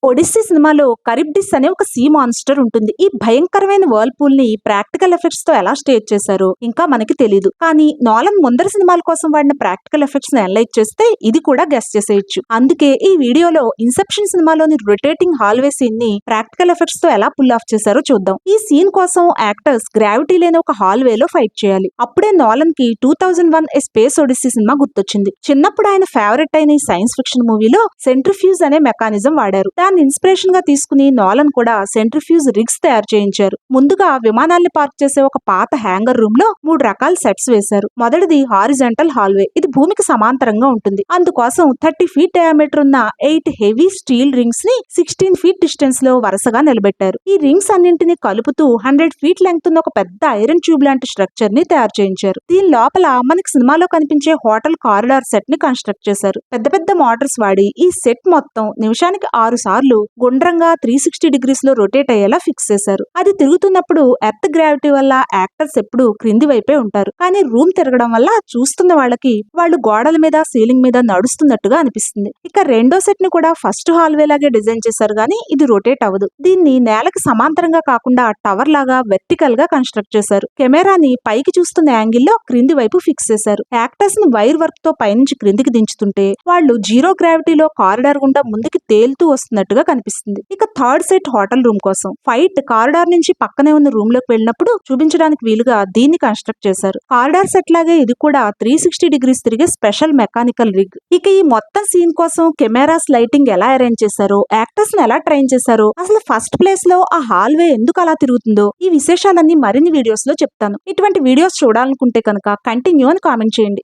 ఒడిస్సీ సినిమాలో కరిబ్డిస్ అనే ఒక సీ మాన్స్టర్ ఉంటుంది. ఈ భయంకరమైన వర్ల్పూల్ ని ప్రాక్టికల్ ఎఫెక్ట్స్ తో ఎలా స్టేజ్ చేశారో ఇంకా మనకి తెలీదు. కానీ నోలన్ ముందర సినిమాల కోసం వాడిన ప్రాక్టికల్ ఎఫెక్ట్స్ ని అనలైజ్ చేస్తే ఇది కూడా గెస్ చేసేయచ్చు. అందుకే ఈ వీడియోలో ఇన్సెప్షన్ సినిమాలోని రొటేటింగ్ హాల్వే సీన్ ని ప్రాక్టికల్ ఎఫెక్ట్స్ తో ఎలా పుల్ ఆఫ్ చేశారో చూద్దాం. ఈ సీన్ కోసం యాక్టర్స్ గ్రావిటీ లేని ఒక హాల్వే లో ఫైట్ చేయాలి. అప్పుడే నోలన్ కి 2001 ఏ స్పేస్ ఒడిస్సీ సినిమా గుర్తొచ్చింది. చిన్నప్పుడు ఆయన ఫేవరెట్ అయిన ఈ సైన్స్ ఫిక్షన్ మూవీలో సెంట్రిఫ్యూజ్ అనే మెకానిజం వాడారు. దాన్ని ఇన్స్పిరేషన్ గా తీసుకుని నోలన్ కూడా సెంట్రిఫ్యూజ్ రిగ్స్ తయారు చేయించారు. ముందుగా విమానాల్ని పార్క్ చేసే ఒక పాత హ్యాంగర్ రూమ్ లో 3 రకాల సెట్స్ వేశారు. మొదటిది హారిజాంటల్ హాల్వే. ఇది భూమికి సమాంతరంగా ఉంటుంది. అందుకోసం 30 ఫీట్ డయామీటర్ ఉన్న 8 హెవీ స్టీల్ రింగ్స్ ని 16 ఫీట్ డిస్టెన్స్ లో వరుసగా నిలబెట్టారు. ఈ రింగ్స్ అన్నింటినీ కలుపుతూ 100 ఫీట్ లెంగ్త్ ఉన్న ఒక పెద్ద ఐరన్ ట్యూబ్ లాంటి స్ట్రక్చర్ ని తయారు చేయించారు. దీని లోపల మనకి సినిమాలో కనిపించే హోటల్ కారిడార్ సెట్ ని కన్స్ట్రక్ట్ చేశారు. పెద్ద పెద్ద మోటార్స్ వాడి ఈ సెట్ మొత్తం నిమిషానికి 6 సార్లు గుండ్రంగా 360 డిగ్రీస్ లో రొటేట్ అయ్యేలా ఫిక్స్ చేశారు. అది తిరుగుతున్నప్పుడు ఎర్త్ గ్రావిటీ వల్ల యాక్టర్స్ ఎప్పుడు క్రింది వైపే ఉంటారు. కానీ రూమ్ తిరగడం వల్ల చూస్తున్న వాళ్ళకి వాళ్ళు గోడల మీద సీలింగ్ మీద నడుస్తున్నట్టుగా అనిపిస్తుంది. ఇక రెండో సెట్ ని కూడా ఫస్ట్ హాల్వే లాగే డిజైన్ చేశారు గానీ ఇది రొటేట్ అవ్వదు. దీన్ని నేలకి సమాంతరంగా కాకుండా టవర్ లాగా వెర్టికల్ గా కన్స్ట్రక్ట్ చేశారు. కెమెరాని పైకి చూస్తున్న యాంగిల్లో క్రింది వైపు ఫిక్స్ చేశారు. యాక్టర్స్ ని వైర్ వర్క్ తో పైనుంచి క్రిందికి దించుతుంటే వాళ్ళు జీరో గ్రావిటీలో కారిడార్ గుండా ముందుకి తేలుతూ వస్తున్నట్టుగా కనిపిస్తుంది. ఇక థర్డ్ సెట్ హోటల్ రూమ్ కోసం ఫైట్ కారిడార్ నుంచి పక్కనే ఉన్న రూమ్ లోకి వెళ్ళినప్పుడు చూపించడానికి వీలుగా దీన్ని కన్స్ట్రక్ట్ చేశారు. కారిడార్ సెట్ లాగే ఇది కూడా 360 డిగ్రీస్ తిరిగే స్పెషల్ మెకానికల్ రిగ్. ఇక ఈ మొత్తం సీన్ కోసం కెమెరాస్ లైటింగ్ ఎలా అరేంజ్ చేశారో, యాక్టర్స్ ని ఎలా ట్రైన్ చేశారో, అసలు ఫస్ట్ ప్లేస్ లో ఆ హాల్వే ఎందుకు అలా తిరుగుతుందో ఈ విశేషాలన్నీ మరిన్ని వీడియోస్ లో చెప్తాను. ఇటువంటి వీడియోస్ చూడాలనుకుంటే కనుక కంటిన్యూ అని కామెంట్ చేయండి.